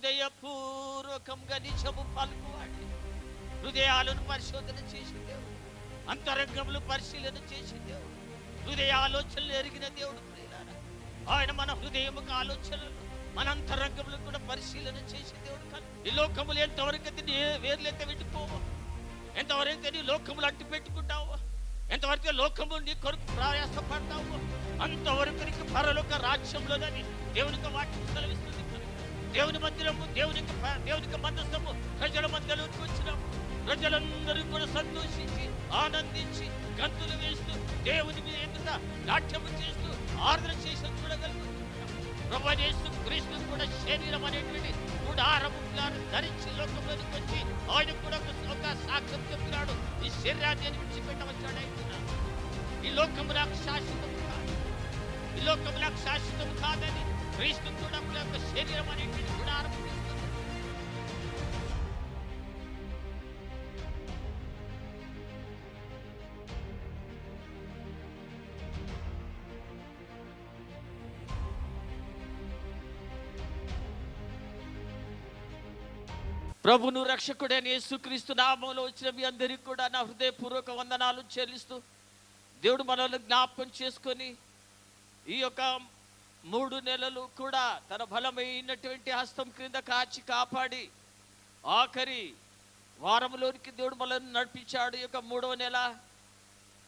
హృదయపూర్వకంగా నిజము పలుకువాడి, హృదయాలను పరిశోధన చేసి దేవుడు, అంతరంగములు పరిశీలన చేసి దేవుడు, హృదయ ఆలోచనలు ఎరిగిన దేవుడు ప్రియులారా. ఆయన మన హృదయముకు ఆలోచనలు, మన అంతరంగములు కూడా పరిశీలన చేసి దేవుడు కాదు. ఈ లోకములు ఎంతవరకు అయితే నీ వేర్లైతే పెట్టుకోవో, ఎంతవరకు నీ లోకములు అంటి పెట్టుకుంటావో, ఎంతవరకు లోకము నీ కొరకు ప్రయాసపడతావో, అంతవరకు నీకు పరలోక రాజ్యంలోనని దేవునికి వాక్యం సెలవిస్తుంది. దేవుని మందిరము, దేవునికి మందస్తము ప్రజల మధ్యలోకి వచ్చినాము. ప్రజలందరూ కూడా సంతోషించి ఆనందించి గంతులు వేస్తూ దేవుని మీద ఎదుట నాట్యము చేస్తూ ఆరాధన చేసి చూడగలుగుతున్నాం. ప్రభువైన యేసు క్రీస్తు కూడా శరీరం అనేటువంటి గుడారము ధరించి లోకంలోనికి వచ్చి ఆయన కూడా ఒక సాక్ష్యం చెప్తున్నాడు. ఈ శరీరాన్ని విడిచిపెట్టవచ్చాడు అంటున్నాడు. ఈ లోకము నాకు శాశ్వతం కాదు, ఈ లోకము నాకు శాశ్వతం కాదని క్రీస్తు కూడా ఒక శరీరం అనేటువంటి గుడారం తీసుకున్నాడు. ప్రభును రక్షకుడైన యేసుక్రీస్తు నామములో వచ్చిన మీ అందరికీ కూడా నా హృదయపూర్వక వందనాలు చెల్లిస్తూ, దేవుడు మనల్ని జ్ఞాపకం చేసుకొని ఈ యొక్క 3 నెలలు కూడా తన బలమైనటువంటి హస్తం క్రింద కాచి కాపాడి ఆఖరి వారంలోనికి దేవుడు మనల్ని నడిపించాడు. ఈ యొక్క 3వ నెల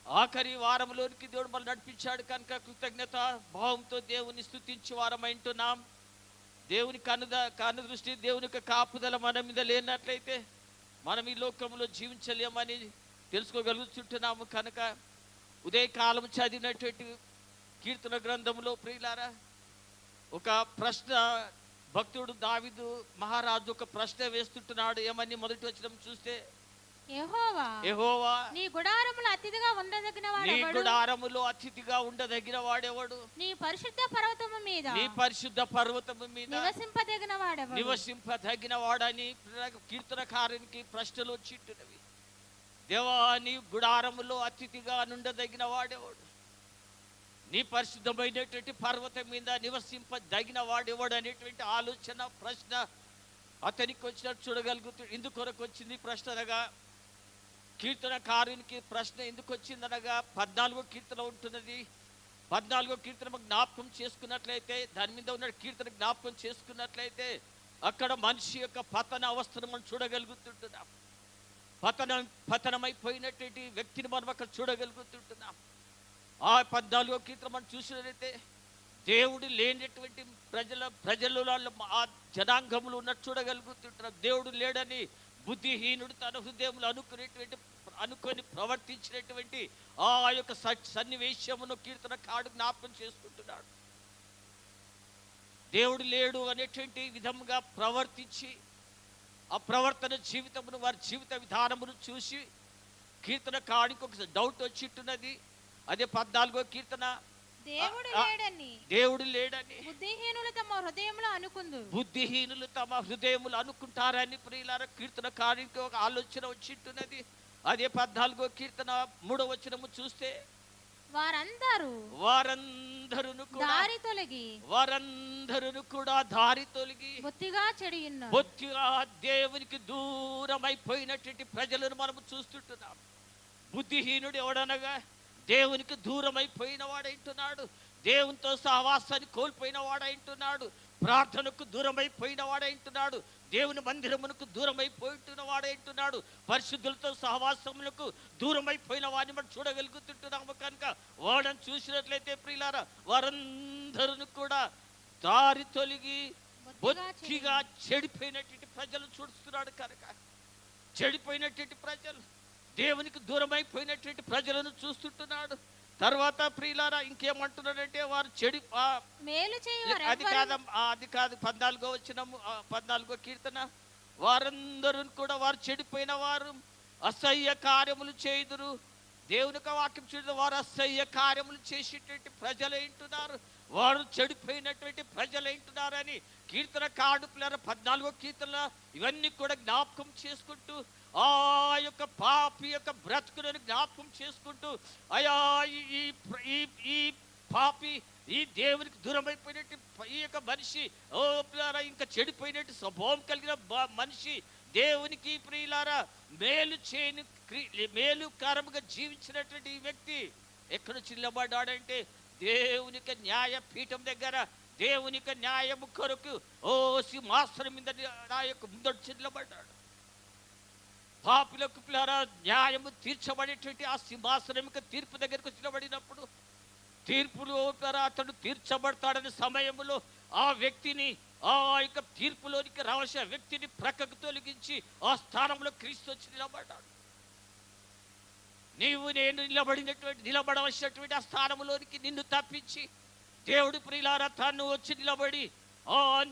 ఆఖరి వారంలోనికి దేవుడు మనల్ని నడిపించాడు కనుక కృతజ్ఞత భావంతో దేవుని స్తుతించి వారమైంటున్నాం. దేవుని కను దృష్టి, దేవుని యొక్క కాపుదల మన మీద లేనట్లయితే మనం ఈ లోకంలో జీవించలేమని తెలుసుకోగలుగుతుంటున్నాము. కనుక ఉదయకాలం చదివినటువంటి కీర్తన గ్రంథంలో ప్రియులారా, ఒక ప్రశ్న భక్తుడు దావీదు మహారాజు ఒక ప్రశ్న వేస్తుంటున్నాడు. ఏమని మొదటి వచనం చూస్తే, యెహోవా నీ గుడారములో అతిథిగా ఉండదగిన వాడెవడు? నీ గుడారములో అతిథిగా ఉండదగిన వాడెవడు? నీ పరిశుద్ధ పర్వతము మీద, నీ పరిశుద్ధ పర్వతము మీద నివసింపదగిన వాడెవడు? నివసింపదగిన వాడని కీర్తనకారునికి ప్రశ్నలు వచ్చిట్టున్నవి. దేవా, నీ గుడారములో అతిథిగా నుండదగిన వాడెవడు? నీ పరిశుద్ధమైనటువంటి పర్వతం మీద నివసింపదగిన వాడెవడు అనేటువంటి ఆలోచన ప్రశ్న అతనికి వచ్చినట్టు చూడగలుగుతాడు. ఇందుకొరకు వచ్చింది ప్రశ్న అనగా, కీర్తనకారునికి ప్రశ్న ఎందుకు వచ్చిందనగా 14వ కీర్తన ఉంటున్నది. 14వ కీర్తన జ్ఞాపకం చేసుకున్నట్లయితే, దాని మీద ఉన్న కీర్తన జ్ఞాపకం చేసుకున్నట్లయితే అక్కడ మనిషి యొక్క పతన అవస్థను మనం చూడగలుగుతుంటున్నాం. పతనమైపోయినటువంటి వ్యక్తిని మనం అక్కడ చూడగలుగుతుంటున్నాం. ఆ 14వ కీర్తన మనం చూసినట్లయితే దేవుడు లేనటువంటి ప్రజలు ఆ జనాంగములు ఉన్నట్టు చూడగలుగుతుంటున్నాం. దేవుడు లేడని బుద్ధిహీనుడు తన హృదయంలో అనుకొని ప్రవర్తించినటువంటి ఆ యొక్క సన్నివేశమును కీర్తనకారుడు జ్ఞాపకం చేసుకుంటున్నాడు. దేవుడు లేడు అనేటువంటి విధముగా ప్రవర్తించి ఆ ప్రవర్తన జీవితమును, వారి జీవిత విధానమును చూసి కీర్తనకారుడికి ఒక డౌట్ వచ్చిట్టున్నది. అదే 14వ కీర్తన, దేవుడు లేడని బుద్ధిహీనులు తమ హృదయములు అనుకుంటారని ప్రియులారా కీర్తనకారునికి ఒక ఆలోచన వచ్చిట్టున్నది. అదే 14వ కీర్తన 3వ వచనము చూస్తే, వారందరూ కూడా దారి తొలగి బొత్తిగా దేవునికి దూరమైపోయినటువంటి ప్రజలను మనము చూస్తుంటున్నాం. బుద్ధిహీనుడు ఎవడనగా దేవునికి దూరమైపోయిన వాడంటున్నాడు, దేవునితో సహవాసాన్ని కోల్పోయిన వాడంటున్నాడు, ప్రార్థనకు దూరమైపోయిన వాడంటున్నాడు, దేవుని మందిరమునకు దూరమైపోయిన వాడంటున్నాడు, పరిశుద్ధులతో సహవాసములకు దూరమైపోయిన వాడిని మనం చూడగలుగుతుంటున్నాము. కనుక వాడని చూసినట్లయితే ప్రియులారా, వారందరూ కూడా దారి తొలగి బొత్తిగా చెడిపోయినటువంటి ప్రజలు చూస్తున్నాడు. కనుక చెడిపోయినటువంటి ప్రజలు, దేవునికి దూరమైపోయినటువంటి ప్రజలను చూస్తుంటున్నాడు. తర్వాత ప్రియులారా ఇంకేమంటున్నాడంటే, వారు అది కాదు 14వ వచనము 14వ కీర్తన, వారందరూ కూడా వారు చెడిపోయిన వారు అసహ్య కార్యములు చేయుదురు. దేవుని వాక్యం చూడదు, వారు అసహ్య కార్యములు చేసేటువంటి ప్రజలు ఏంటున్నారు, వారు చెడిపోయినటువంటి ప్రజలు ఏంటున్నారని కీర్తనకారుడు 14వ కీర్తన ఇవన్నీ కూడా జ్ఞాపకం చేసుకుంటూ ఆ యొక్క పాపి యొక్క బ్రతుకులను జ్ఞాపకం చేసుకుంటూ, అయా ఈ పాపి ఈ దేవునికి దూరం అయిపోయినట్టు ఈ యొక్క మనిషి ఓ ప్రియులారా, ఇంకా చెడిపోయినట్టు స్వభావం కలిగిన మనిషి దేవునికి ప్రియులారా మేలుకారముగా జీవించినటువంటి ఈ వ్యక్తి ఎక్కడ చిల్లబడ్డాడంటే దేవునికి న్యాయ పీఠం దగ్గర, దేవునికి న్యాయము కొరకు ఓ సింహాసనం మీద నా యొక్క ముందడు చిల్లబడ్డాడు. పాపులకు ప్రియులారా న్యాయము తీర్చబడేటువంటి ఆ సింహాసనం తీర్పు దగ్గరకు చిల్లబడినప్పుడు, తీర్పులో అతడు తీర్చబడతాడనే సమయంలో ఆ వ్యక్తిని, ఆ యొక్క తీర్పులోనికి రావాల్సిన వ్యక్తిని ప్రక్కకు తొలగించి ఆ స్థానంలో క్రీస్తు వచ్చి నిలబడ్డాడు. నీవు నేను నిలబడవలసినటువంటి ఆ స్థానంలోనికి నిన్ను తప్పించి దేవుడు ప్రియులారా తను వచ్చి నిలబడి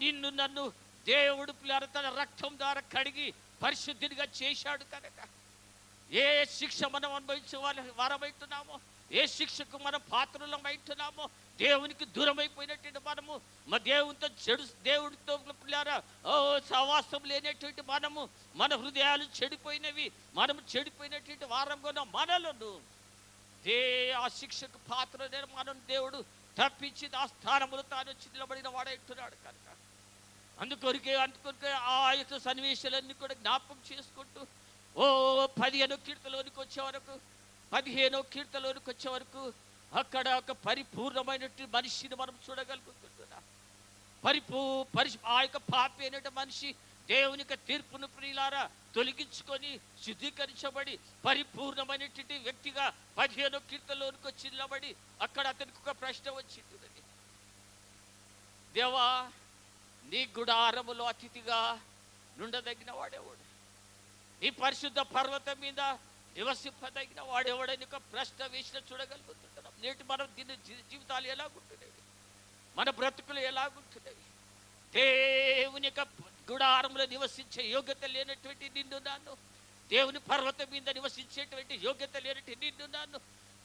నిన్ను నన్ను దేవుడు ప్రియులారా తన రక్తం ద్వారా కడిగి పరిశుద్ధిగా చేశాడు. కనుక ఏ శిక్ష మనం అనుభవించే వారమైతున్నామో, ఏ శిక్షకు మనం పాత్రలమైతున్నామో, దేవునికి దూరం అయిపోయినటువంటి మనము, మా దేవుడితో పిల్లారా సహవాసం లేనటువంటి మనము, మన హృదయాలు చెడిపోయినవి, మనము చెడిపోయినటువంటి వారంగా మనలను ఆ శిక్షకు పాత్రనే మనం దేవుడు తప్పించి ఆ స్థానములు తాను వచ్చి నిలబడిన వాడైతున్నాడు. కనుక అందుకొరికే ఆ యొక్క సన్నివేశాలన్నీ కూడా జ్ఞాపకం చేసుకుంటూ 15వ కీర్తనలోనికి వచ్చే వరకు అక్కడ ఒక పరిపూర్ణమైనటువంటి మనిషిని మనం చూడగలుగుతున్నాం. ఆ యొక్క పాపి అయినటువంటి మనిషి దేవునికి తీర్పును ప్రియులారా తొలగించుకొని శుద్ధీకరించబడి పరిపూర్ణమైనటువంటి వ్యక్తిగా 15వ కీర్తనలోనికి వచ్చి నిలబడి అక్కడ అతనికి ఒక ప్రశ్న వచ్చింది. దేవా, నీ గుడారములో అతిథిగా నుండదగిన వాడేవాడు, నీ పరిశుద్ధ పర్వతం మీద నివసింపదగిన వాడేవాడని ఒక ప్రశ్న వేసిన చూడగలుగుతున్నాం. నేటి మనం దీని జీవితాలు ఎలాగుంటున్నాయి, మన బ్రతుకులు ఎలాగుంటున్నాయి? దేవుని యొక్క గుడారంలో నివసించే యోగ్యత లేనటువంటి నిన్ను నన్ను, దేవుని పర్వతం మీద నివసించేటువంటి యోగ్యత లేనటువంటి నిన్ను నన్ను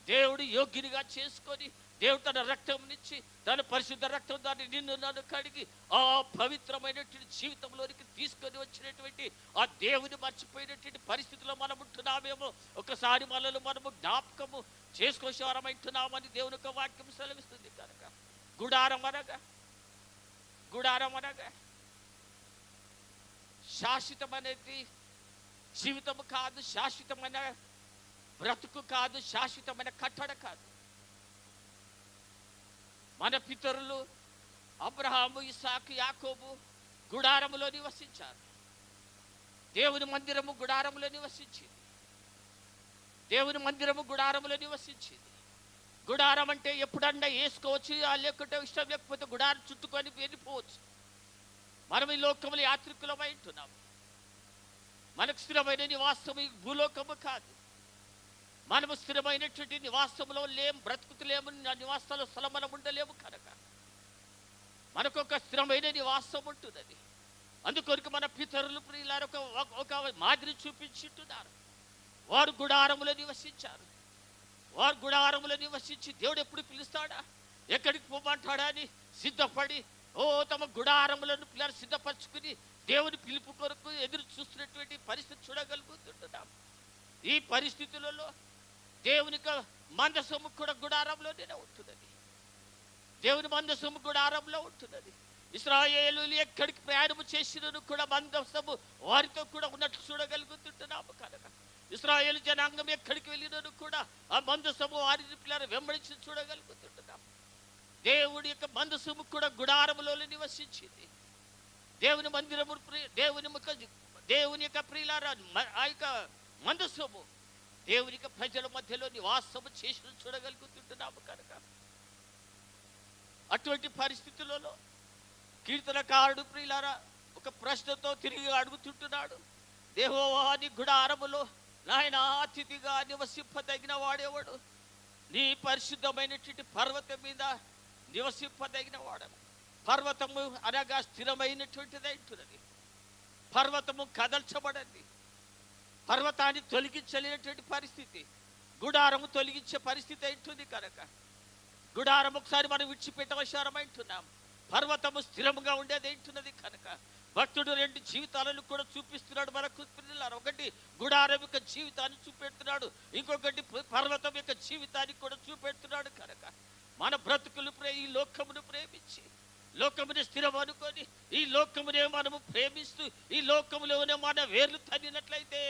దేవుడు యోగ్యునిగా చేసుకొని, దేవుడు తన రక్తంనిచ్చి, తన పరిశుద్ధ రక్తం దాన్ని నిన్ను నన్ను కడిగి ఆ పవిత్రమైనటువంటి జీవితంలోనికి తీసుకొని వచ్చినటువంటి ఆ దేవుని మర్చిపోయినటువంటి పరిస్థితిలో మనం ఉంటున్నామేమో ఒకసారి మనలో మనము జ్ఞాపకము చేసుకోవారమంటున్నామని దేవుని యొక్క వాక్యం సెలవిస్తుంది. కనుక గుడారం అనగా శాశ్వతమైనది జీవితము కాదు, శాశ్వతమైన బ్రతుకు కాదు, శాశ్వతమైన కట్టడ కాదు. మన పితరులు అబ్రహాము, ఇస్సాకు, యాకోబు గుడారములో నివసించారు. దేవుని మందిరము గుడారములో నివసించింది. గుడారం అంటే ఎప్పుడన్నా వేసుకోవచ్చు, లేకుంటే ఇష్టం లేకపోతే గుడారం చుట్టుకొని వెళ్ళిపోవచ్చు. మనం ఈ లోకములు యాత్రికులమై ఉంటున్నాము. మనకు స్థిరమైన నివాసం ఈ భూలోకము కాదు. మనము స్థిరమైనటువంటి నివాసంలో బ్రతుకుతలేము, నివాసాల స్థలం మనం ఉండలేము. కనుక మనకు ఒక స్థిరమైన నివాసం ఉంటున్నది. అందుకొరకు మన పితరులు ప్రియులారు ఒక మాదిరి చూపించుంటున్నారు. వారు గుడారములో నివసించారు. వారు గుడారములో నివసించి దేవుడు ఎప్పుడు పిలుస్తాడా, ఎక్కడికి పోమంటాడా అని సిద్ధపడి తమ గుడారములను పిల్లలు సిద్ధపరచుకుని దేవుని పిలుపు కొరకు ఎదురు చూస్తున్నటువంటి పరిస్థితి చూడగలుగుతుంటున్నాం. ఈ పరిస్థితులలో దేవుని మందసము కూడా గుడారంలోనే ఉంటున్నది. దేవుని మందసము గుడారంలో ఉంటున్నది. ఇశ్రాయేలులు ఎక్కడికి ప్రయాణము చేసినను కూడా మందసము వారితో కూడా ఉన్నట్లు చూడగలుగుతుంటున్నాము. కనుక ఇశ్రాయేలు జనాంగం ఎక్కడికి వెళ్ళినను కూడా ఆ మందసము వారిని పిల్లలు వెంబడించి చూడగలుగుతుంటున్నాం. దేవుడి యొక్క మందసము కూడా గుడారములో నివసించింది. దేవుని మందిరము, దేవుని యొక్క ప్రియులారా ఆ యొక్క మందసము దేవుని యొక్క ప్రజల మధ్యలో నివాసము చేసి చూడగలుగుతుంటున్నాము. కనుక అటువంటి పరిస్థితులలో కీర్తనకారుడు ప్రియులారా ఒక ప్రశ్నతో తిరిగి అడుగుతుంటున్నాడు. యెహోవా నీ గుడారములో నాయన అతిథిగా నివసింపదగిన వాడేవాడు, నీ పరిశుద్ధమైనటువంటి పర్వతం మీద నివసింపదగిన వాడు. పర్వతము అనగా స్థిరమైనటువంటిది అంటున్నది. పర్వతము కదల్చబడండి. పర్వతాన్ని తొలగించలేనటువంటి పరిస్థితి, గుడారము తొలగించే పరిస్థితి అంటుంది. కనుక గుడారం ఒకసారి మనం విడిచిపెట్టవసరమంటున్నాం. పర్వతము స్థిరముగా ఉండేది అంటున్నది. కనుక భక్తుడు 2 జీవితాలను కూడా చూపిస్తున్నాడు మనకు. ఒకటి గుడారం యొక్క జీవితాన్ని చూపెడుతున్నాడు, ఇంకొకటి పర్వతం యొక్క జీవితాన్ని కూడా చూపెడుతున్నాడు. కనుక మన బ్రతుకులు ఈ లోకమును ప్రేమించి లోకముని స్థిరం అనుకొని ఈ లోకమునే మనము ప్రేమిస్తూ ఈ లోకములోనే మన వేర్లు తన్నినట్లయితే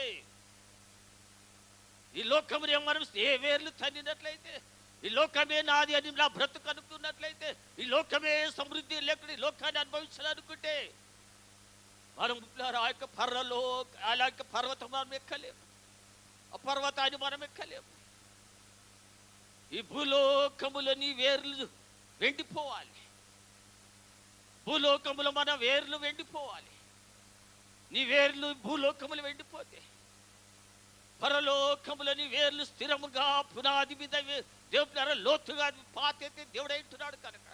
ఈ లోకమునే మనం ఏ వేర్లు తన్నినట్లయితే ఈ లోకమే నాది అని నా బ్రతుకు అనుకున్నట్లయితే ఈ లోకమే సమృద్ధి లేకుండా ఈ లోకాన్ని అనుభవించాలనుకుంటే మనం ఆ యొక్క ఆ యొక్క పర్వతం మనం ఎక్కలేము, ఆ పర్వతాన్ని మనం ఎక్కలేము. ఈ భూలోకములో నీ వేర్లు వెండిపోవాలి, భూలోకములో మన వేర్లు వెండిపోవాలి. నీ వేర్లు భూలోకములు వెండిపోతే పరలోకములో నీ వేర్లు స్థిరముగా పునాది మీద దేవుడు లోతుగా పాతైతే దేవుడు అంటున్నాడు కనుక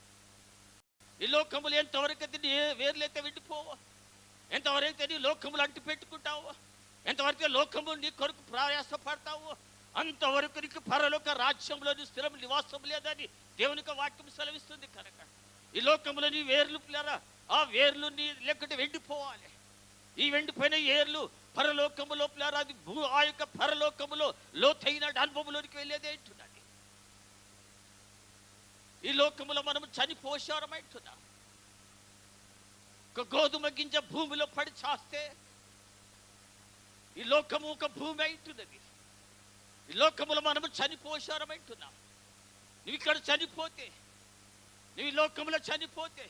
ఈ లోకములు ఎంతవరకు అయితే నీ వేర్లు అయితే వెండిపోవో, ఎంతవరకు నీ లోకములు అంటి పెట్టుకుంటావో, ఎంతవరకు లోకము నీ కొరకు ప్రయాసపడతావో అంతవరకు నీకు పరలోక రాజ్యంలోని స్థిరం నివాసం లేదని దేవునికి వాక్యం సెలవిస్తుంది కనుక ఈ లోకంలో నీ వేర్లు పిల్లరా ఆ వేర్లు నీ లేకుంటే వెండిపోవాలి. ఈ వెండిపోయిన ఏర్లు పరలోకములో పిల్లరా అది ఆ యొక్క పరలోకములో లోతైన అనుభవంలోనికి వెళ్ళేదే అంటున్నాడు. ఈ లోకములో మనం చనిపోశారమంటున్నాం. ఒక గోధుమ గింజ భూమిలో పడి చాస్తే ఈ లోకము ఒక భూమి అంటున్నది. ఈ లోకములో మనము చనిపోశారమంటున్నాం. నువ్వు ఇక్కడ చనిపోతే, నువ్వు ఈ లోకములో చనిపోతే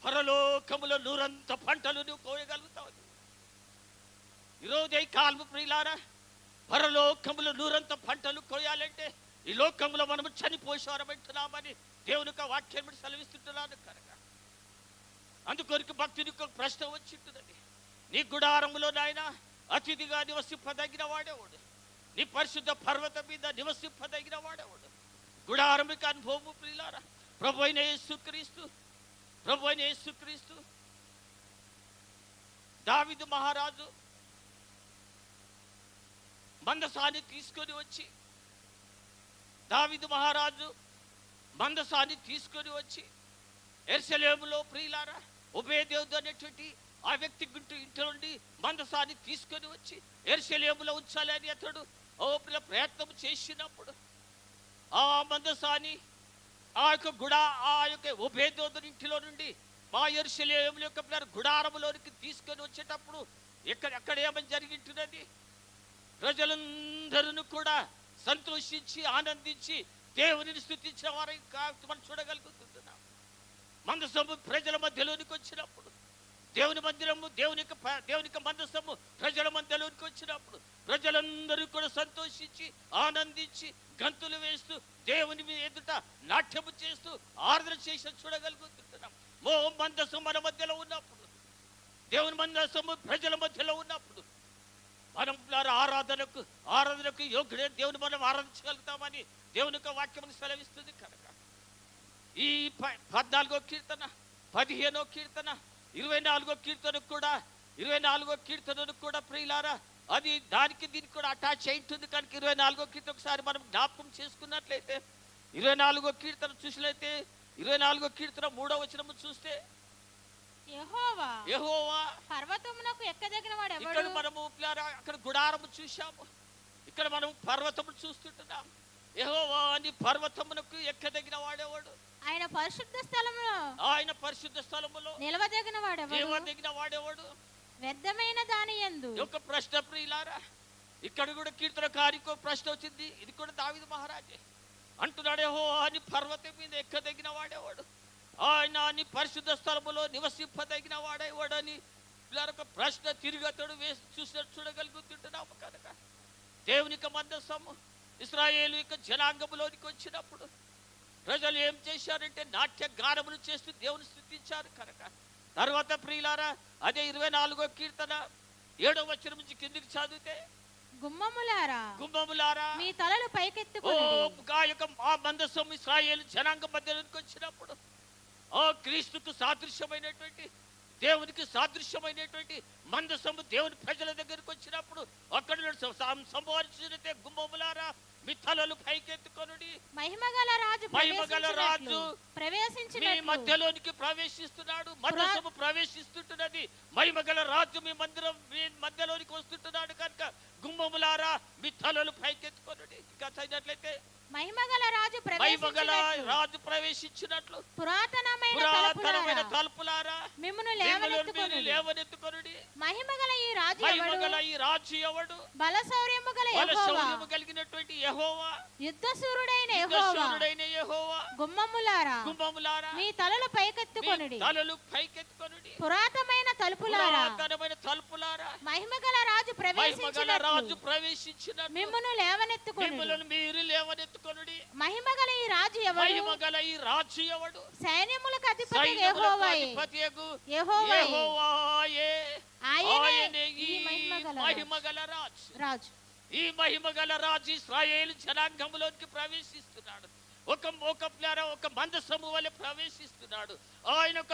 పరలోకములో నూరంత పంటలు నువ్వు కోయగలుగుతావు. ఈరోజు ఈ కాలము ప్రియులారా పరలోకములో నూరంత పంటలు కోయాలంటే ఈ లోకంలో మనము చనిపోశారమంటున్నామని దేవునికి వాక్యం సెలవిస్తుంటున్నాను కనుక అందుకొరకు భక్తునికి ఒక ప్రశ్న వచ్చింటున్నది. నీ గుడారములో నాయన అతిథిగా నివసింపదగిన వాడేవాడు, నీ పరిశుద్ధ పర్వతం మీద నివసింపదగిన వాడేవాడు. గుడారమిక అనుభవము ప్రియులారా ప్రభు అయిన యేసుక్రీస్తు దావీదు మహారాజు మందసాన్ని తీసుకొని వచ్చి యెరూషలేములో ప్రియులారా ఒబేదేదు అనేటువంటి ఆ వ్యక్తి ఇంటి నుండి మందసాన్ని తీసుకొని వచ్చి యెరూషలేములో ఉంచాలని అతడు ప్రయత్నం చేసినప్పుడు ఆ మందసాన్ని ఆ యొక్క ఒబేదేదు ఇంటిలో నుండి మా యెరూషలేము యొక్క గుడారములోనికి తీసుకొని వచ్చేటప్పుడు ఎక్కడ ఏమని జరిగింటున్నది? ప్రజలందరూ కూడా సంతోషించి ఆనందించి దేవునిని స్తుతించిన వారు మనం చూడగలుగుతున్నాం. మందసము ప్రజల మధ్యలోనికి వచ్చినప్పుడు దేవునికి మందసము ప్రజల మధ్యలోనికి వచ్చినప్పుడు ప్రజలందరూ కూడా సంతోషించి ఆనందించి గంతులు వేస్తూ దేవుని ఎదుట నాట్యము చేస్తూ ఆరాధన చేసి చూడగలుగుతున్నాం. మందసం మన మధ్యలో ఉన్నప్పుడు, దేవుని మందసము ప్రజల మధ్యలో ఉన్నప్పుడు మనం ఆరాధనకు యోగ్యుడే దేవుని మనం ఆరాధించగలుగుతామని దేవునికి వాక్యం సెలవిస్తుంది కనుక ఈ 14వ కీర్తన 15వ కీర్తన 24వ కీర్తనకు కూడా ప్రియులారా అది దీనికి కూడా అటాచ్ అయి ఉంటుంది కనుక 24వ కీర్తన ఒకసారి మనం జ్ఞాపకం చేసుకున్నట్లయితే 24వ కీర్తన చూసినట్లయితే 24వ కీర్తన 3వ వచనము చూస్తే యెహోవా పర్వతమునకు ఎక్కదగిన వాడు ఎవడు? ఇక్కడ మనము అక్కడ గుడారము చూశాము, ఇక్కడ మనం పర్వతము చూస్తుంటున్నాం. యెహోవా అని పర్వతమునకు ఎక్కదగిన వాడేవాడు, ఆయన పరిశుద్ధ స్థలములో నిలవదగిన వాడేవాడు. వ్యర్థమైన దాని యందు ఒక ప్రశ్న ప్రియులారా ఇక్కడ కూడా కీర్తనకారికి ప్రశ్న వచ్చింది. ఇది కూడా దావీదు మహారాజే అంటున్నాడు, యెహోవా అని పర్వతం మీద ఎక్కదగిన వాడేవాడు, ఆయన అని పరిశుద్ధ స్థలములో నివసింపదగిన వాడేవాడని ఒక ప్రశ్న తిరిగతడు వేసి చూడగలుగుతుంటున్నాము కనుక దేవునికి మందసము ఇశ్రాయేలు జనాంగములోనికి వచ్చినప్పుడు ప్రజలు ఏం చేశారంటే నాట్య గానములు చేస్తూ దేవుని స్తుతించారు కనుక తర్వాత ప్రియులారా అదే 24వ కీర్తన 7వ వచనం నుంచి కిందికి చదివితే గుమ్మములారా మీ తలలు పైకెత్తుకొనుడి. ఆ మందసం ఇశ్రాయేలు జనాంగం మధ్యలోనికి వచ్చినప్పుడు క్రీస్తుకు సాదృశ్యమైనటువంటి దేవునికి సాదృశ్యమైనటువంటి మందసము దేవుని ప్రజల దగ్గరికి వచ్చినప్పుడు అక్కడ సంభవించినట్టే గుమ్మములారా మీ తలలు పైకెత్తుకొనుడి. మహిమగల రాజు మహిమగల రాజు మీ ప్రవేశించినట్లు మధ్యలోనికి ప్రవేశిస్తున్నాడు. మందసము ప్రవేశిస్తుంటున్నది. మహిమగల రాజు మీ మధ్యలోనికి వస్తుంటున్నాడు కనుక గుమ్మములారా మీ తలలు పైకెత్తుకొనుడి. ఇంకా చదివినట్లయితే మహిమగల రాజు ప్రవేశించినట్లు పురాతనమైన తలుపులారా మిమ్మును లేవనెత్తుకొనుడి. మహిమగల ఈ రాజు ఎవడు? బలశౌర్యము కలిగినటువంటి యెహోవా, యుద్ధశూరుడైన యెహోవా. గుమ్మములారా మీ తలలు పైకెత్తుకొనుడి. పురాతనమైన తలుపులారా మహిమగల రాజు ప్రవేశించినట్లు మిమ్మును లేవనెత్తుకొనుడి. మీరు లేవనెత్తుకొనుడి. మహిమగల ఈ రాజు ఎవడు? సైన్యములకు అధిపతి యెహోవాయే. ఆయనే ఈ మహిమగల రాజు. ఈ మహిమగల రాజు ఇశ్రాయేలు జనాంగంలోకి ప్రవేశిస్తున్నాడు. ఒక మందసము వలె ప్రవేశిస్తున్నాడు. ఆయన ఒక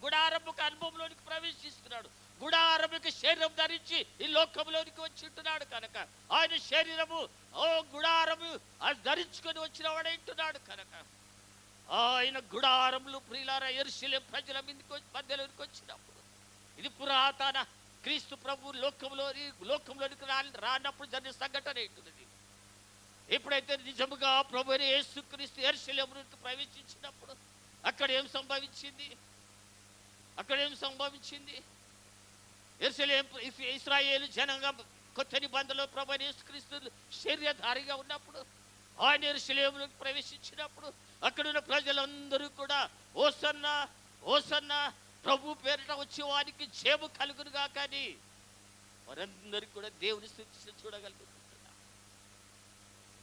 గుడారముకు అనుభవంలోనికి ప్రవేశిస్తున్నాడు. గుడారముకి శరీరం ధరించి ఈ లోకంలోనికి వచ్చి ఉంటున్నాడు కనుక ఆయన శరీరము గుడారము ధరించుకొని వచ్చిన వాడంటున్నాడు కనుక ఆయన గుడారములు ప్రియులారా యెరూషలేము ప్రజల మధ్యలోనికి వచ్చినప్పుడు ఇది పురాతన క్రీస్తు ప్రభు లోకంలోనికి రానప్పుడు జరిగిన సంఘటన ఏంటున్నది. ఎప్పుడైతే నిజముగా ప్రభు యేసుక్రీస్తు యెరూషలేములోకి ప్రవేశించినప్పుడు అక్కడ ఏం సంభవించింది? ఇశ్రాయేలు జనాంగం కొత్త నిబంధనలో ప్రభు యేసుక్రీస్తు శరీరధారిగా ఉన్నప్పుడు ఆయన యెరూషలేములోకి ప్రవేశించినప్పుడు అక్కడున్న ప్రజలందరూ కూడా ఓసన్నా ఓసన్నా ప్రభు పేరిట వచ్చే వారికి జయము కలుగునుగా. కానీ వారందరూ కూడా దేవుని స్తుతించడం చూడగలుగుతున్నారు.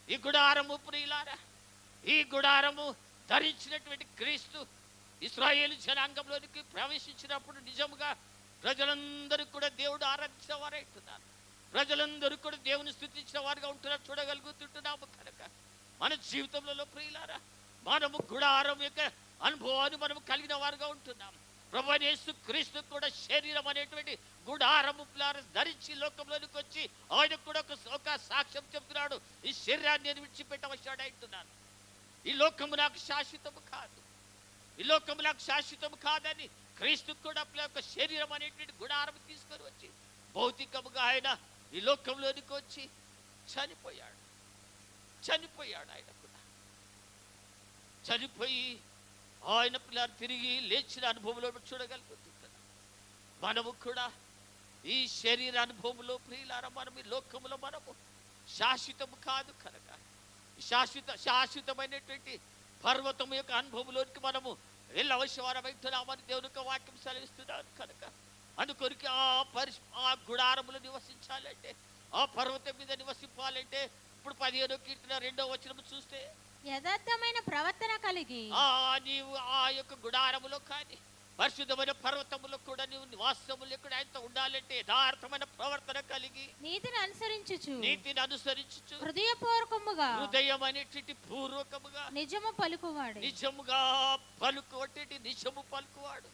ఈ గుడారము ప్రియులారా, ఈ గుడారము ధరించినటువంటి క్రీస్తు ఇశ్రాయేలు జనాంగంలోనికి ప్రవేశించినప్పుడు నిజముగా ప్రజలందరూ కూడా దేవుడు ఆరాధించిన వారే ఉంటున్నారు. ప్రజలందరూ కూడా దేవుని స్తుతించిన వారుగా ఉంటున్నారు చూడగలుగుతుంటున్నాము కనుక మన జీవితంలో ప్రియులారా మనము గుడారం యొక్క అనుభవాన్ని మనము కలిగిన వారుగా ఉంటున్నాము. ప్రభువైన యేసు క్రీస్తు కూడా శరీరం అనేటువంటి గుడారము ధరించి లోకంలోనికి వచ్చి ఆయన కూడా ఒక సాక్ష్యం చెప్తున్నాడు. ఈ శరీరాన్ని నేను విడిచిపెట్టవచ్చాడు అంటున్నాను. ఈ లోకము నాకు శాశ్వతము కాదు, ఈ లోకము నాకు శాశ్వతము కాదని క్రీస్తు కూడా ఒక శరీరం అనేటువంటి గుడారం తీసుకొని వచ్చి భౌతికముగా ఆయన ఈ లోకంలోనికి వచ్చి చనిపోయాడు. ఆయన కూడా చనిపోయి ఆయన పిల్లలు తిరిగి లేచిన అనుభవంలో చూడగలుగుతున్నాం. మనము కూడా ఈ శరీర అనుభవంలో ప్రియులారా మనం ఈ లోకంలో మనము శాశ్వతము కాదు కనుక శాశ్వతమైనటువంటి పర్వతం యొక్క అనుభవంలోనికి మనము వెళ్ళవలసివారమైతున్నామని దేవుని యొక్క వాక్యం సెలవిస్తున్నాను కనుక అందుకొరికి ఆ గుడారములు నివసించాలంటే ఆ పర్వతం మీద నివసింపాలంటే ఇప్పుడు 15వ కీర్తన 2వ వచనం చూస్తే యథార్థమైన ప్రవర్తన కలిగి నీవు ఆ యొక్క గుడారములో కానీ పరిశుద్ధమైన పర్వతములో కూడా నీవు నివాసములు ఎక్కడ ఆయనతో ఉండాలంటే యథార్థమైన ప్రవర్తన కలిగి నీతిని అనుసరించుచు హృదయం అనేటువంటి పూర్వకముగా నిజము పలుకువాడు నిజము పలుకువాడు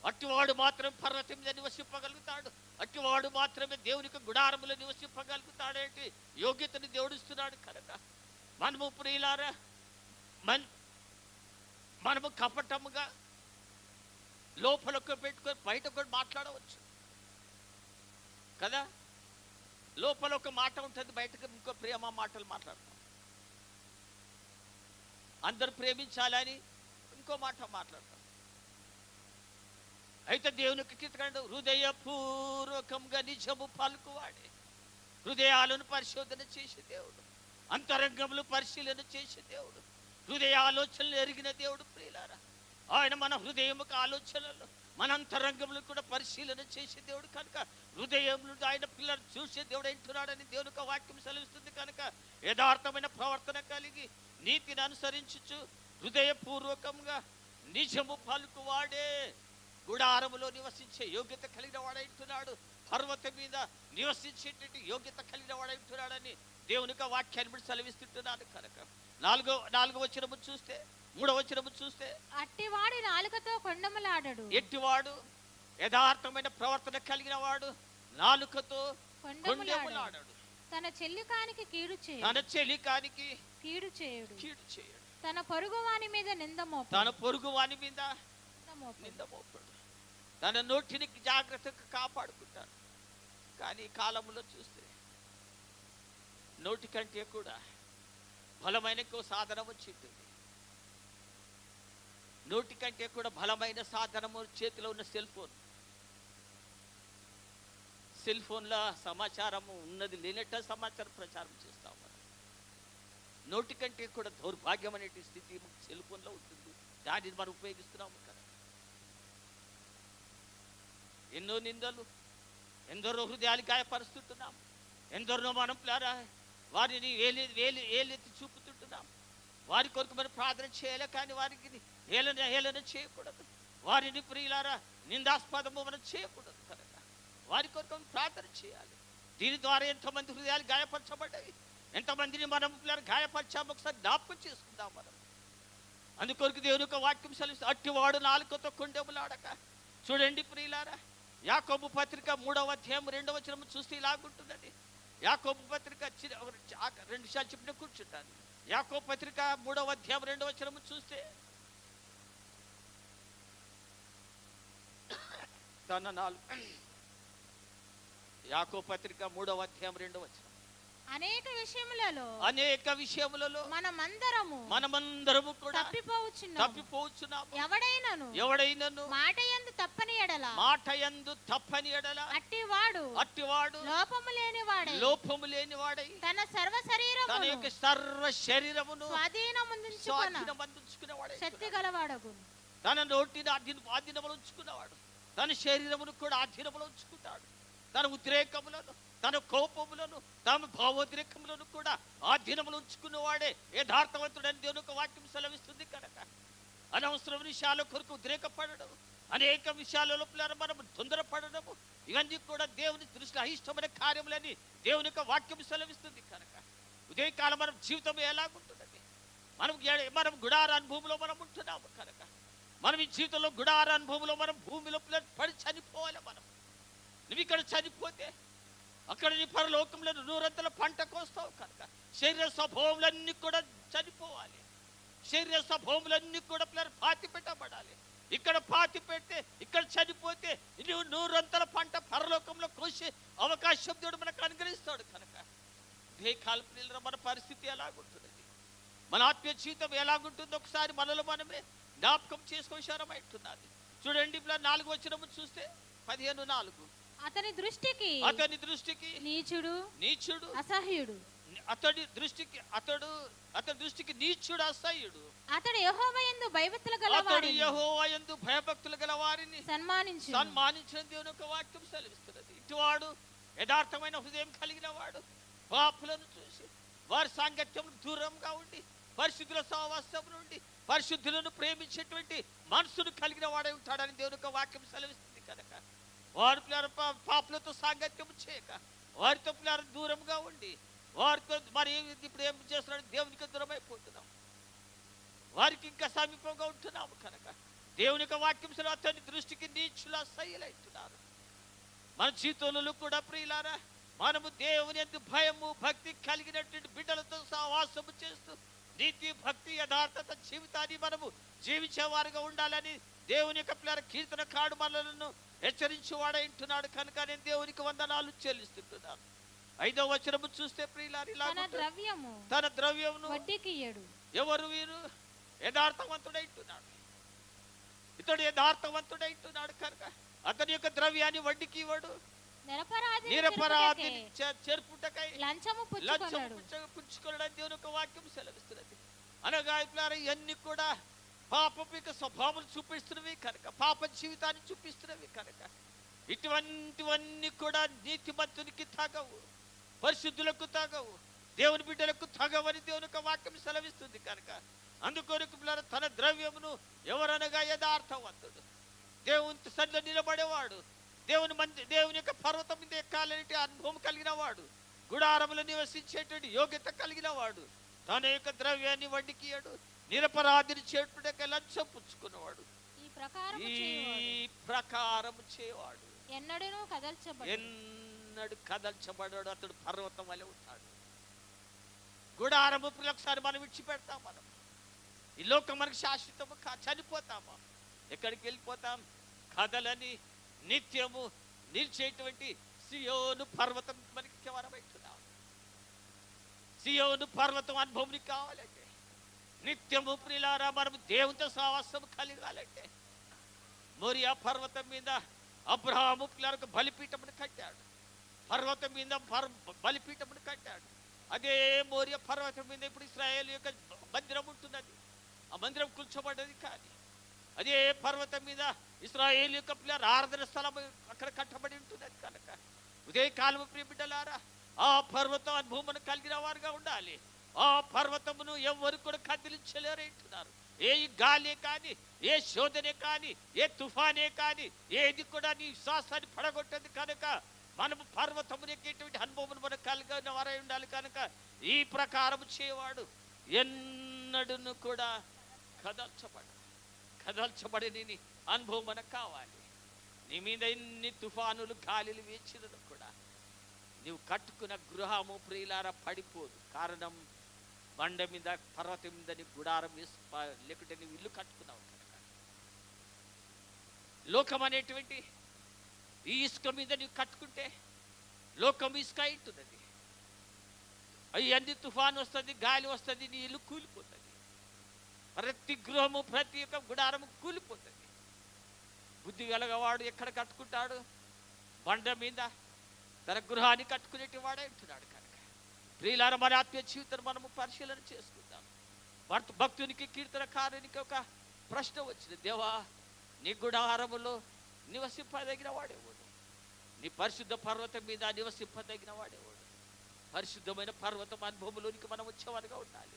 అట్టివాడు మాత్రం పర్వతం మీద నివసింపగలుగుతాడు. అట్టివాడు మాత్రమే దేవునికి గుడారములో నివసింపగలుగుతాడు. అంటే యోగ్యతని దేవుడిస్తున్నాడు కనుక మనము ప్రియులారా మనము కపటముగా లోపలకు పెట్టుకొని బయట కూడా మాట్లాడవచ్చు కదా. లోపల ఒక మాట ఉంటుంది, బయటకు ఇంకో ప్రేమ మాటలు మాట్లాడతాం. అందరు ప్రేమించాలని ఇంకో మాట మాట్లాడతాం. అయితే దేవునికి కీర్తన హృదయపూర్వకంగా నిజము పలుకువాడే, హృదయాలను పరిశోధన చేసే దేవుడు, అంతరంగములు పరిశీలన చేసే దేవుడు, హృదయ ఆలోచనలు ఎరిగిన దేవుడు ప్రియులారా. ఆయన మన హృదయముకు ఆలోచనలు మన అంతరంగములు కూడా పరిశీలన చేసే దేవుడు కనుక హృదయములు ఆయన పిల్లలు చూసే దేవుడు అంటున్నాడని దేవునికి వాక్యం సెలవిస్తుంది కనుక యథార్థమైన ప్రవర్తన కలిగి నీతిని అనుసరించుచు హృదయపూర్వకంగా నిజము పలుకువాడే గుడారములో నివసించే యోగ్యత కలిగిన వాడంటున్నాడు. పర్వతం మీద నివసించేటువంటి యోగ్యత కలిగిన వాడంటున్నాడని దేవునికి వాక్యాన్ని బట్టి సెలవిస్తుంటున్నాను కనుక 4వ వచనము చూస్తే 3వ వచనము చూస్తే అట్టివాడు నాలుకతో కొండములాడడు. ఎట్టివాడు యథార్థమైన ప్రవర్తన కలిగిన వాడు నాలుకతో కొండములాడడు. తన చెల్లికానికి కీడు చేయడు. తన చెలికానికి కీడు చేయడు. కీడు చేయడు. తన పొరుగు వాని మీద నింద మోపడు. తన పొరుగు వాని మీద నింద మోపడు. తన నోటిని జాగ్రత్తగా కాపాడుకుంటాడు. కానీ ఈ కాలంలో చూస్తే నోటి కంటే కూడా బలమైన సాధనం వచ్చింటుంది. నోటి కంటే కూడా బలమైన సాధనము చేతిలో ఉన్న సెల్ ఫోన్. సెల్ ఫోన్లో సమాచారము ఉన్నది లేనట్ట సమాచారం ప్రచారం చేస్తాం మనం. నోటి కంటే కూడా దౌర్భాగ్యం అనే స్థితి సెల్ ఫోన్లో ఉంటుంది. దానిని మనం ఉపయోగిస్తున్నాము కదా. ఎన్నో నిందలు, ఎందరో హృదయాలు గాయపరుస్తుంటున్నాం. ఎందరినో మనం వారిని ఏలెత్తి చూపుతుంటున్నాం. వారి కొరకు మనం ప్రార్థన చేయాలి, కానీ వారికి హేళన చేయకూడదు. వారిని ప్రియులారా నిందాస్పదము మనం చేయకూడదు కనుక వారి కొరకు ప్రార్థన చేయాలి. దీని ద్వారా ఎంతమంది హృదయాలు గాయపరచబడ్డాయి, ఎంతమందిని మనం గాయపరిచాము ఒకసారి జ్ఞాపకం చేసుకుందాం మనం. అందుకొరకు దేవుని యొక్క వాక్యం సెలవు, అట్టివాడు నాలుకతో కొండెములాడక. చూడండి ప్రియులారా, యాకోబు పత్రిక 3వ అధ్యాయం 2వ వచనం చూస్తే ఇలాగుంటున్నది. యాకోబు పత్రిక 2 నిమిషాలు చెప్పిన కూర్చుంటాను. యాకోబు పత్రిక 3వ అధ్యాయం 2వ వచనం చూస్తే యాకోబు పత్రిక 3వ అధ్యాయం 2వ వచనం, అనేక విషయములలో మనమందరము కూడా తప్పిపోవచ్చున్నాము. ఎవడైనను మాట యందు తప్పని ఎడల అట్టివాడు లోపము లేనివాడై తన సర్వ శరీరమును స్వాధీనమందుకునేవాడు, శక్తి గలవాడగు. తన నోటిని ఆధీనములో ఉంచుకున్నవాడు తన శరీరమును కూడా ఆధీనములో ఉంచుకుంటాడు. తన ఉద్రేకములను, తన కోపములను, తమ భావోద్రేకములను కూడా ఆధీనములు ఉంచుకున్నవాడే యథార్థవంతుడని దేవుని యొక్క వాక్యం సెలవిస్తుంది కనుక అనవసరం విషయాల కొరకు ఉద్రేకపడడం, అనేక విషయాలలో మనం తొందరపడడము, ఇవన్నీ కూడా దేవుని దృష్టిలో అయిష్టమైన కార్యములని దేవుని యొక్క వాక్యం సెలవిస్తుంది కనుక ఉదయకాలం మనం జీవితం ఎలాగుంటున్నది. మనం గుడార అనుభవంలో మనం ఉంటున్నాము కనుక మనం ఈ జీవితంలో గుడార అనుభవంలో మనం భూమిలో పడి చనిపోవాలి. నువ్వు ఇక్కడ చనిపోతే అక్కడ నీ పరలోకంలో నూరంతల పంట కోస్తావు కనుక శరీర స్వభావములన్నీ కూడా చనిపోవాలి. శరీర స్వభావములన్నీ కూడా పాతి పెట్టబడాలి. ఇక్కడ పాతి పెడితే, ఇక్కడ చనిపోతే నువ్వు నూరంతల పంట పరలోకంలో కోసే అవకాశం దేవుడు మనకు అనుగ్రహిస్తాడు కనుక దేహాల పిల్లల మన పరిస్థితి ఎలాగుంటున్నది, మన ఆత్మీయ జీవితం ఎలాగుంటుందో ఒకసారి మనలో మనమే జ్ఞాపకం చేసుకోవసరమైతున్నది. చూడండి 4వ వచనం చూస్తే 15:4, అతని దృష్టికి నీచుడు అసహ్యుడు, అతడి దృష్టికి నీచుడు అసహ్యుడు, అతడు యెహోవా యందు భయభక్తులు గల వారిని సన్మానించిన దేవుని యొక్క వాక్యం సెలవిస్తున్నది. ఇటువాడు యథార్థమైన హృదయం కలిగిన వాడు పాపులను చూసి వారి సాంగత్యం దూరంగా ఉండి పరిశుద్ధుల సహవాసం నుండి పరిశుద్ధులను ప్రేమించేటువంటి మనసును కలిగిన వాడే ఉంటాడని దేవుని యొక్క వాక్యం సెలవిస్తుంది కనుక వారి పాపులతో సాంగత్యం చేయక వారితో దూరంగా ఉండి వారితో మరి ఇప్పుడు ఏం చేస్తున్నాడు, దేవునికి దూరం అయిపోతున్నాం, వారికి ఇంకా సమీపంగా ఉంటున్నాము కనుక దేవుని యొక్క వాక్యం అతని దృష్టికి నీచులా సయ్యలైతున్నారు. మన జీవితంలో కూడా ప్రియులారా మనము దేవుని యందు భయము భక్తి కలిగినటువంటి బిడ్డలతో సహవాసము చేస్తూ నీతి భక్తి యథార్థత జీవితాన్ని మనము జీవించేవారుగా ఉండాలని దేవుని యొక్క పిల్లల కీర్తన కాడు మనలను హెచ్చరించేవాడై ఉంటున్నాడు కనుక నేను దేవునికి వందనాలు చెల్లిస్తుంటున్నాను. 5వ వచనము చూస్తే ప్రియులారా తన ద్రవ్యమును ఎవరు వీరు యథార్థవంతుడైంటున్నాడు. ఇతడు యథార్థవంతుడైంటున్నాడు కనుక అతని యొక్క ద్రవ్యాన్ని వడ్డీకి ఇవ్వడు, నిరపరాధిని చేర్పుటకై లంచము పుచ్చుకొనడం దేవుని యొక్క వాక్యం సెలవిస్తున్నది. అనగా ఇవన్నీ కూడా పాపపు స్వభావం చూపిస్తున్నవి కనుక, పాప జీవితాన్ని చూపిస్తున్నవి కనుక ఇటువంటివన్నీ కూడా నీతిమంతునికి తగవు, పరిశుద్ధులకు తగవు, దేవుని బిడ్డలకు తగవని దేవుని యొక్క వాక్యం సెలవిస్తుంది కనుక అందుకొరకు తన ద్రవ్యమును ఎవరనగా యథార్థవంతుడు, దేవుని సన్నిధిలో నిలబడేవాడు, దేవుని యొక్క పర్వతం మీద ఎక్కాలనే అనుభవం కలిగిన వాడు, గుడారములో నివసించేటువంటి యోగ్యత కలిగిన వాడు, తన యొక్క ద్రవ్యాన్ని వడ్డీకియడు, నిరపరాధిని చేటుటకే లంచం పుచ్చుకున్నవాడు, ఈ ప్రకారము చేయవాడు ఎన్నడూ ఎన్నడు కదల్చబడాడు అతడు పర్వతం వలె ఉంటాడు. గుడారము ఒకసారి మనం విడిచిపెడతాం. మనం ఈ లోకం మనకు శాశ్వతము చనిపోతామా, ఎక్కడికి వెళ్ళిపోతాం? కథలని నిత్యము నిలిచేటువంటి సియోను పర్వతం మనకి మనం పెట్టున్నాం. సియోను పర్వతం అనుభవం కావాలంటే, నిత్యము ప్రియులారా మనం దేవునితో సహవాసం కలగాలంటే, మోరియా పర్వతం మీద అబ్రహాము పిల్లలకు బలిపీఠమును కట్టాడు. పర్వతం మీద బలిపీఠమును కట్టాడు. అదే మోరియా పర్వతం మీద ఇప్పుడు ఇశ్రాయేలు యొక్క మందిరం ఉంటున్నది. ఆ మందిరం కూల్చబడ్డది. కానీ అదే పర్వతం మీద ఇశ్రాయేలు యొక్క పిల్లల ఆరాధన స్థలం అక్కడ కట్టబడి ఉంటున్నది. కనుక ఉదయకాలము ప్రియ బిడ్డలారా, ఆ పర్వతం అనుభవం కలిగిన వారుగా ఉండాలి. ఆ పర్వతమును ఎవరు కూడా కదిలించలేరు అంటున్నారు. ఏ గాలే కానీ, ఏ శోధనే కానీ, ఏ తుఫానే కానీ, ఏది కూడా నీ విశ్వాసాన్ని పడగొట్టదు. కనుక మనము పర్వతమును ఎక్కేటువంటి అనుభవం మనకు కలిగిన వారై ఉండాలి. కనుక ఈ ప్రకారం చేయవాడు ఎన్నడూను కూడా కదల్చబడని అనుభవం మనకు కావాలి. నీ మీద ఎన్ని తుఫానులు గాలిలు వేచినను కూడా నీవు కట్టుకున్న గృహము ప్రియులారా పడిపోదు. కారణం బండ మీద పర్వతం మీద నీ గుడారం వేసి లేకుంటే నువ్వు ఇల్లు కట్టుకున్నావు కనుక. లోకం అనేటువంటి ఈ ఇసుక మీద నువ్వు కట్టుకుంటే లోకం ఇసుక ఇంటున్నది. అన్ని తుఫాను వస్తుంది, గాలి వస్తుంది, నీ ఇల్లు కూలిపోతుంది. ప్రతి గృహము ప్రతి ఒక్క గుడారము కూలిపోతుంది. బుద్ధి గలగవాడు ఎక్కడ కట్టుకుంటాడు? బండ మీద తన గృహాన్ని కట్టుకునేటి వాడే అంటున్నాడు. కనుక ప్రియులారా, మన ఆత్మీయ జీవితం మనము పరిశీలన చేసుకుందాం. భక్తునికి కీర్తనకారునికి ఒక ప్రశ్న వచ్చింది. దేవా, నీ గుడారములో నివసింపదగిన వాడేవాడు, నీ పరిశుద్ధ పర్వతం మీద నివసింపదగిన వాడేవాడు. పరిశుద్ధమైన పర్వతం అనుభవంలోనికి మనం వచ్చేవారుగా ఉండాలి.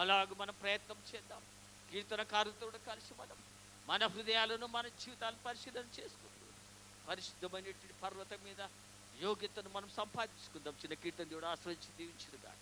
అలాగ మనం ప్రయత్నం చేద్దాం. కీర్తనకారులతో కలిసి మనం మన హృదయాలను మన జీవితాలను పరిశీలన చేసుకుంటూ పరిశుద్ధమైనటువంటి పర్వతం మీద యోగ్యతను మనం సంపాదించుకుందాం. చిన్న కీర్తన దేవుడు ఆశ్రయించి దీవించుగాక.